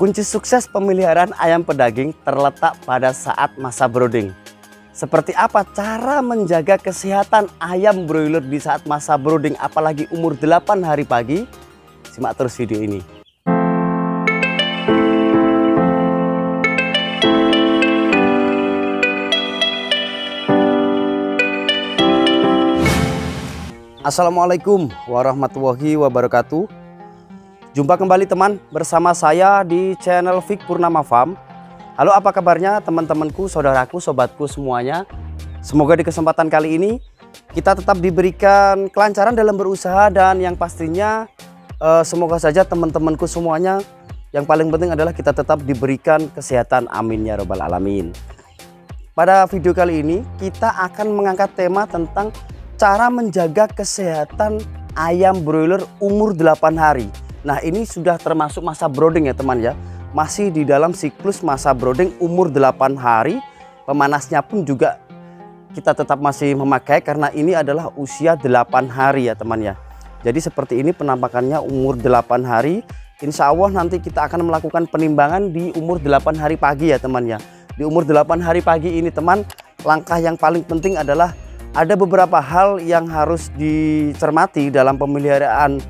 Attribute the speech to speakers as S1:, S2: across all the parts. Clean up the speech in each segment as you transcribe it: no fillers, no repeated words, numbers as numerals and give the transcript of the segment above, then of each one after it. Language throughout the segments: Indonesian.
S1: Kunci sukses pemeliharaan ayam pedaging terletak pada saat masa brooding. Seperti apa cara menjaga kesehatan ayam broiler di saat masa brooding, apalagi umur 8 hari pagi? Simak terus video ini. Assalamualaikum warahmatullahi wabarakatuh. Jumpa kembali teman bersama saya di channel Vic Purnama Farm. Halo, apa kabarnya teman-temanku, saudaraku, sobatku semuanya. Semoga di kesempatan kali ini kita tetap diberikan kelancaran dalam berusaha, dan yang pastinya semoga saja teman-temanku semuanya, yang paling penting adalah kita tetap diberikan kesehatan, amin ya robbal alamin. Pada video kali ini kita akan mengangkat tema tentang cara menjaga kesehatan ayam broiler umur 8 hari. Nah, ini sudah termasuk masa brooding ya teman ya. Masih di dalam siklus masa brooding umur 8 hari. Pemanasnya pun juga kita tetap masih memakai karena ini adalah usia 8 hari ya teman ya. Jadi seperti ini penampakannya umur 8 hari. Insya Allah nanti kita akan melakukan penimbangan di umur 8 hari pagi ya teman ya. Di umur 8 hari pagi ini teman, langkah yang paling penting adalah ada beberapa hal yang harus dicermati dalam pemeliharaan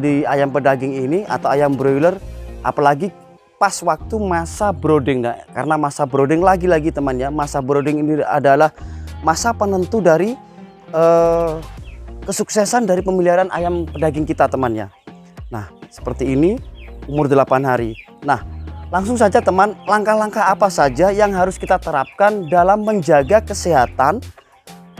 S1: di ayam pedaging ini atau ayam broiler, apalagi pas waktu masa brooding. Nah, karena masa brooding lagi-lagi teman ya, masa brooding ini adalah masa penentu dari kesuksesan dari pemeliharaan ayam pedaging kita teman ya. Nah, seperti ini umur 8 hari. Nah, langsung saja teman, langkah-langkah apa saja yang harus kita terapkan dalam menjaga kesehatan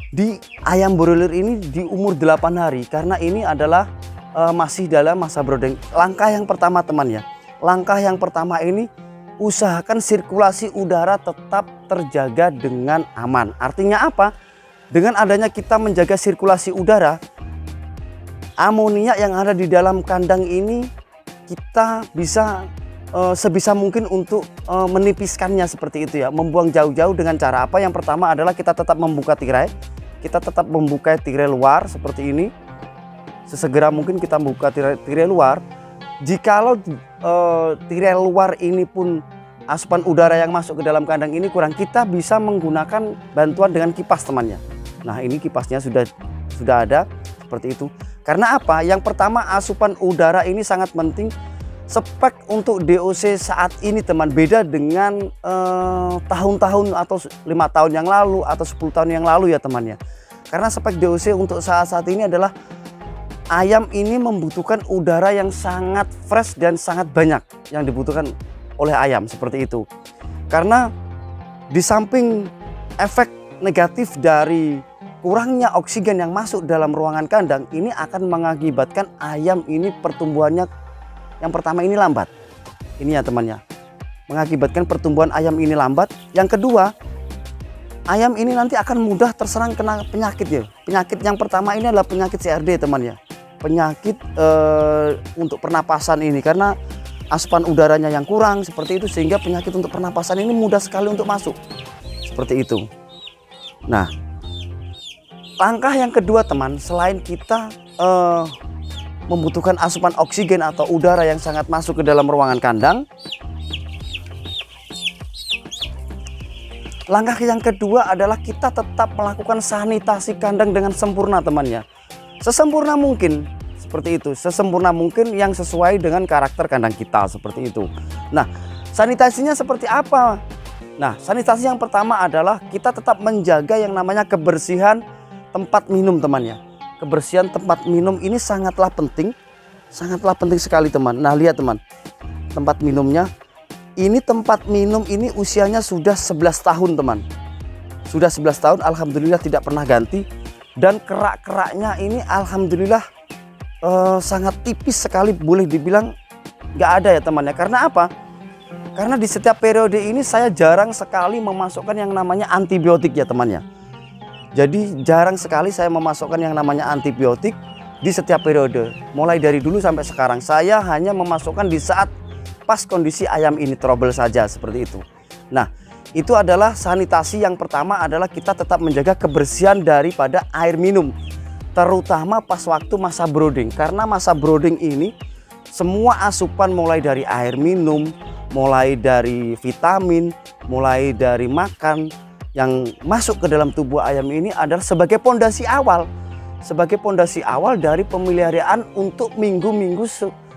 S1: di ayam broiler ini di umur 8 hari, karena ini adalah masih dalam masa brooding. Langkah yang pertama teman ya, langkah yang pertama ini usahakan sirkulasi udara tetap terjaga dengan aman. Artinya apa? Dengan adanya kita menjaga sirkulasi udara, amonia yang ada di dalam kandang ini kita bisa sebisa mungkin untuk menipiskannya seperti itu ya, membuang jauh-jauh dengan cara apa? Yang pertama adalah kita tetap membuka tirai. Kita tetap membuka tirai luar seperti ini. Sesegera mungkin kita buka tirai luar. Jikalau tirai luar ini pun asupan udara yang masuk ke dalam kandang ini kurang, kita bisa menggunakan bantuan dengan kipas temannya. Nah, ini kipasnya sudah ada seperti itu. Karena apa? Yang pertama, asupan udara ini sangat penting. Spek untuk DOC saat ini teman beda dengan tahun-tahun atau 5 tahun yang lalu atau 10 tahun yang lalu ya teman ya. Karena spek DOC untuk saat ini adalah ayam ini membutuhkan udara yang sangat fresh dan sangat banyak yang dibutuhkan oleh ayam seperti itu. Karena di samping efek negatif dari kurangnya oksigen yang masuk dalam ruangan kandang, ini akan mengakibatkan ayam ini pertumbuhannya yang pertama ini lambat. Ini ya temannya, mengakibatkan pertumbuhan ayam ini lambat. Yang kedua, ayam ini nanti akan mudah terserang kena penyakit ya. Penyakit yang pertama ini adalah penyakit CRD teman ya. Penyakit untuk pernapasan ini, karena asupan udaranya yang kurang seperti itu, sehingga penyakit untuk pernapasan ini mudah sekali untuk masuk seperti itu. Nah, langkah yang kedua teman, selain kita membutuhkan asupan oksigen atau udara yang sangat masuk ke dalam ruangan kandang, langkah yang kedua adalah kita tetap melakukan sanitasi kandang dengan sempurna temannya. Sesempurna mungkin seperti itu, sesempurna mungkin yang sesuai dengan karakter kandang kita seperti itu. Nah, sanitasinya seperti apa? Nah, sanitasi yang pertama adalah kita tetap menjaga yang namanya kebersihan tempat minum temannya. Kebersihan tempat minum ini sangatlah penting sekali teman. Nah, lihat teman, tempat minumnya. Ini tempat minum ini usianya sudah 11 tahun teman. Sudah 11 tahun, alhamdulillah tidak pernah ganti. Dan kerak-keraknya ini alhamdulillah sangat tipis sekali, boleh dibilang nggak ada ya temannya. Karena apa? Karena di setiap periode ini saya jarang sekali memasukkan yang namanya antibiotik ya temannya. Jadi jarang sekali saya memasukkan yang namanya antibiotik di setiap periode. Mulai dari dulu sampai sekarang saya hanya memasukkan di saat pas kondisi ayam ini trouble saja seperti itu. Nah, itu adalah sanitasi yang pertama, adalah kita tetap menjaga kebersihan daripada air minum, terutama pas waktu masa brooding. Karena masa brooding ini semua asupan mulai dari air minum, mulai dari vitamin, mulai dari makan yang masuk ke dalam tubuh ayam ini adalah sebagai pondasi awal. Sebagai pondasi awal dari pemeliharaan untuk minggu-minggu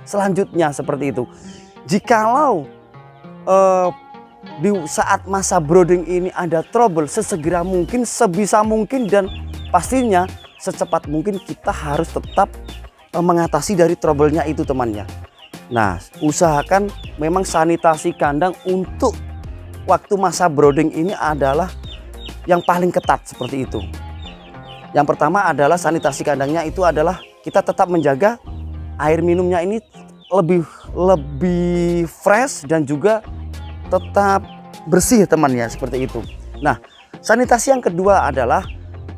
S1: selanjutnya seperti itu. Jikalau di saat masa brooding ini ada trouble, sesegera mungkin, sebisa mungkin, dan pastinya secepat mungkin kita harus tetap mengatasi dari trouble-nya itu temannya. Nah, usahakan memang sanitasi kandang untuk waktu masa brooding ini adalah yang paling ketat seperti itu. Yang pertama adalah sanitasi kandangnya itu adalah kita tetap menjaga air minumnya ini lebih fresh dan juga tetap bersih temannya seperti itu. Nah, sanitasi yang kedua adalah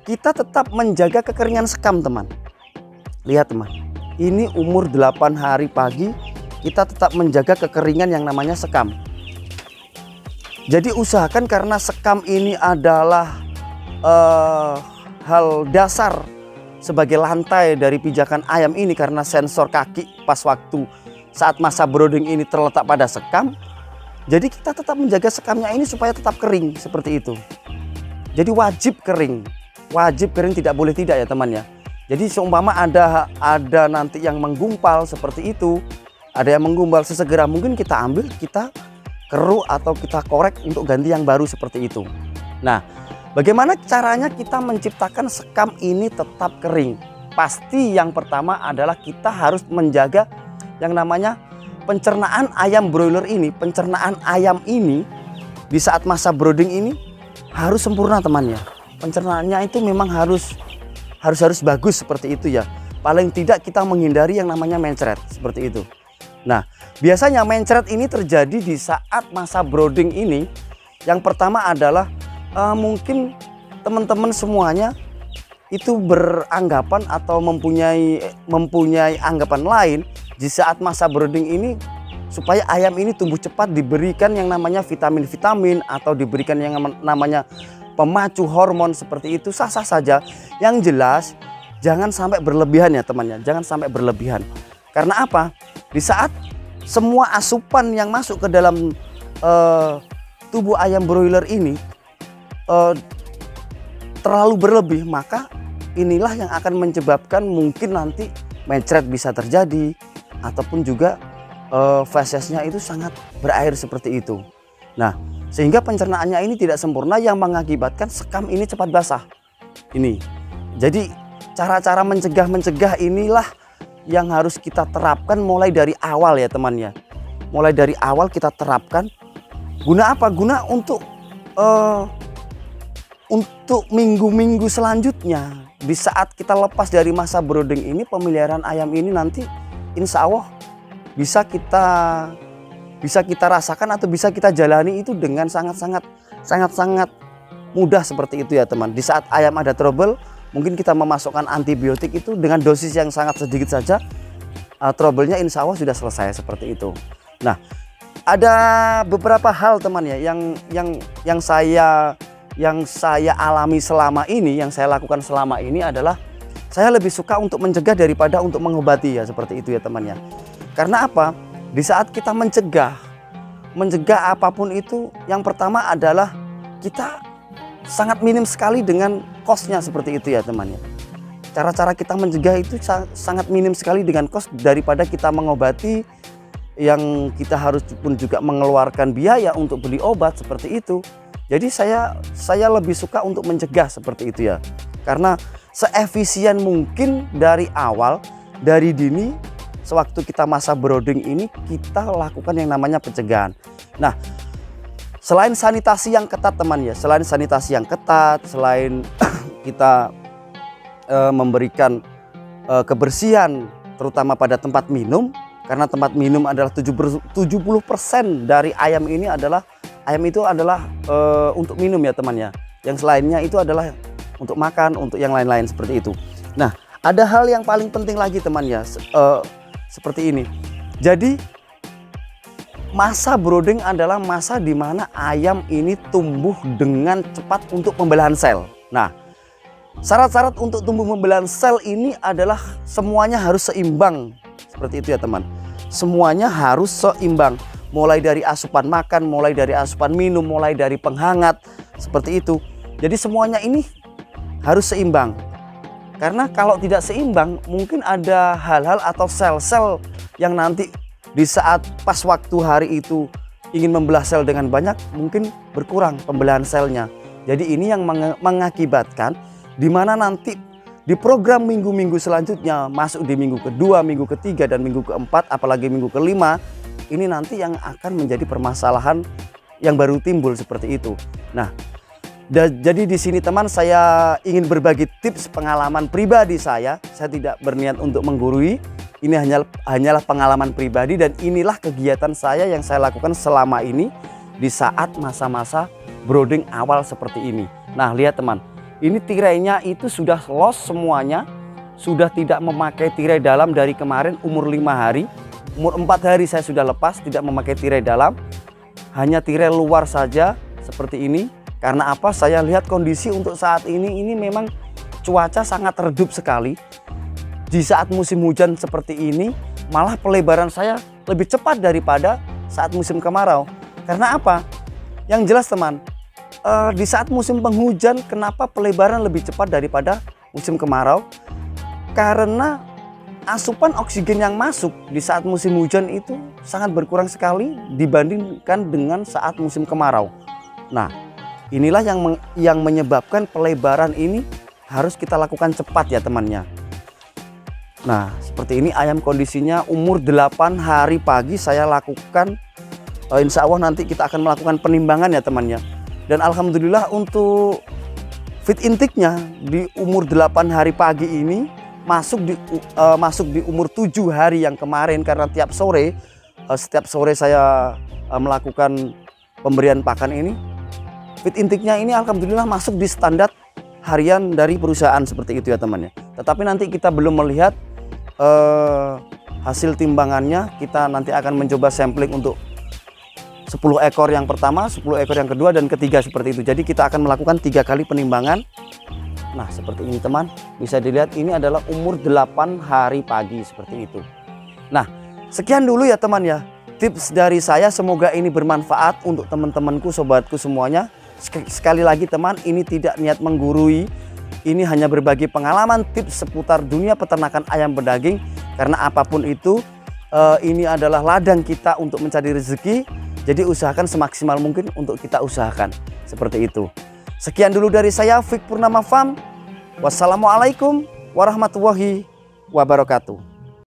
S1: kita tetap menjaga kekeringan sekam teman. Lihat teman, ini umur 8 hari pagi kita tetap menjaga kekeringan yang namanya sekam. Jadi usahakan, karena sekam ini adalah hal dasar sebagai lantai dari pijakan ayam ini, karena sensor kaki pas waktu saat masa brooding ini terletak pada sekam. Jadi kita tetap menjaga sekamnya ini supaya tetap kering seperti itu. Jadi wajib kering tidak boleh tidak ya teman ya. Jadi seumpama ada nanti yang menggumpal seperti itu, ada yang menggumpal, sesegera mungkin kita ambil, kita keruk atau kita korek untuk ganti yang baru seperti itu. Nah, bagaimana caranya kita menciptakan sekam ini tetap kering? Pasti yang pertama adalah kita harus menjaga yang namanya pencernaan ayam broiler ini. Pencernaan ayam ini di saat masa brooding ini harus sempurna temannya. Pencernaannya itu memang harus bagus seperti itu ya. Paling tidak kita menghindari yang namanya mencret seperti itu. Nah, biasanya mencret ini terjadi di saat masa brooding ini. Yang pertama adalah mungkin teman-teman semuanya itu beranggapan atau mempunyai anggapan lain di saat masa brooding ini, supaya ayam ini tumbuh cepat diberikan yang namanya vitamin-vitamin atau diberikan yang namanya pemacu hormon seperti itu, sah-sah saja. Yang jelas jangan sampai berlebihan ya temannya, jangan sampai berlebihan. Karena apa? Di saat semua asupan yang masuk ke dalam tubuh ayam broiler ini terlalu berlebih, maka inilah yang akan menyebabkan mungkin nanti mencret bisa terjadi, ataupun juga fesesnya itu sangat berair seperti itu. Nah, sehingga pencernaannya ini tidak sempurna yang mengakibatkan sekam ini cepat basah. Ini. Jadi cara-cara mencegah inilah yang harus kita terapkan mulai dari awal ya temannya. Mulai dari awal kita terapkan. Guna apa? Guna untuk minggu-minggu selanjutnya. Di saat kita lepas dari masa brooding ini, pemeliharaan ayam ini nanti insya Allah bisa kita rasakan atau bisa kita jalani itu dengan sangat-sangat mudah seperti itu ya teman. Di saat ayam ada trouble, mungkin kita memasukkan antibiotik itu dengan dosis yang sangat sedikit saja, trouble-nya insya Allah sudah selesai seperti itu. Nah, ada beberapa hal teman ya yang saya alami selama ini, yang saya lakukan selama ini adalah saya lebih suka untuk mencegah daripada untuk mengobati ya, seperti itu ya teman ya. Karena apa? Di saat kita mencegah apapun itu, yang pertama adalah kita sangat minim sekali dengan cost-nya seperti itu ya teman ya. Cara-cara kita mencegah itu sangat minim sekali dengan cost daripada kita mengobati, yang kita harus pun juga mengeluarkan biaya untuk beli obat seperti itu. Jadi saya lebih suka untuk mencegah seperti itu ya. Karena seefisien mungkin dari awal, dari dini, sewaktu kita masa brooding ini kita lakukan yang namanya pencegahan. Nah, selain sanitasi yang ketat teman ya, selain sanitasi yang ketat, selain kita memberikan kebersihan terutama pada tempat minum, karena tempat minum adalah 70% dari ayam ini adalah untuk minum ya teman ya. Yang lainnya itu adalah untuk makan, untuk yang lain-lain seperti itu. Nah, ada hal yang paling penting lagi teman ya, seperti ini. Jadi masa brooding adalah masa di mana ayam ini tumbuh dengan cepat untuk pembelahan sel. Nah, syarat-syarat untuk tumbuh pembelahan sel ini adalah semuanya harus seimbang. Seperti itu ya teman. semuanya harus seimbang. Mulai dari asupan makan, mulai dari asupan minum, mulai dari penghangat, seperti itu. Jadi semuanya ini harus seimbang. Karena kalau tidak seimbang, mungkin ada hal-hal atau sel-sel yang nanti di saat pas waktu hari itu ingin membelah sel dengan banyak, mungkin berkurang pembelahan selnya. Jadi ini yang mengakibatkan di mana nanti di program minggu-minggu selanjutnya, masuk di minggu kedua, minggu ketiga, dan minggu keempat, apalagi minggu kelima, ini nanti yang akan menjadi permasalahan yang baru timbul seperti itu. Nah, jadi di sini teman, saya ingin berbagi tips pengalaman pribadi saya. Saya tidak berniat untuk menggurui. Ini hanyalah pengalaman pribadi, dan inilah kegiatan saya yang saya lakukan selama ini di saat masa-masa brooding awal seperti ini. Nah, lihat teman, ini tirainya itu sudah los semuanya, sudah tidak memakai tirai dalam dari kemarin umur 5 hari. Umur 4 hari saya sudah lepas, tidak memakai tirai dalam, hanya tirai luar saja seperti ini. Karena apa? Saya lihat kondisi untuk saat ini memang cuaca sangat redup sekali. Di saat musim hujan seperti ini, malah pelebaran saya lebih cepat daripada saat musim kemarau. Karena apa? Yang jelas teman, di saat musim penghujan, kenapa pelebaran lebih cepat daripada musim kemarau? Karena asupan oksigen yang masuk di saat musim hujan itu sangat berkurang sekali dibandingkan dengan saat musim kemarau. Nah, inilah yang menyebabkan pelebaran ini harus kita lakukan cepat ya temannya. Nah, seperti ini ayam kondisinya umur 8 hari pagi saya lakukan. Insya Allah nanti kita akan melakukan penimbangan ya temannya. Dan alhamdulillah untuk feed intake-nya di umur 8 hari pagi ini masuk di umur 7 hari yang kemarin, karena setiap sore saya melakukan pemberian pakan ini. Feed intake-nya ini alhamdulillah masuk di standar harian dari perusahaan seperti itu ya temannya. Tetapi nanti kita belum melihat hasil timbangannya. Kita nanti akan mencoba sampling untuk 10 ekor yang pertama, 10 ekor yang kedua, dan ketiga seperti itu. Jadi kita akan melakukan 3 kali penimbangan. Nah, seperti ini teman, bisa dilihat ini adalah umur 8 hari pagi seperti itu. Nah, sekian dulu ya teman ya, tips dari saya. Semoga ini bermanfaat untuk teman-temanku, sobatku semuanya. Sekali lagi teman, ini tidak niat menggurui. Ini hanya berbagi pengalaman, tips seputar dunia peternakan ayam pedaging. Karena apapun itu, ini adalah ladang kita untuk mencari rezeki. Jadi usahakan semaksimal mungkin untuk kita usahakan. Seperti itu. Sekian dulu dari saya, Fik Purnama Farm. Wassalamualaikum warahmatullahi wabarakatuh.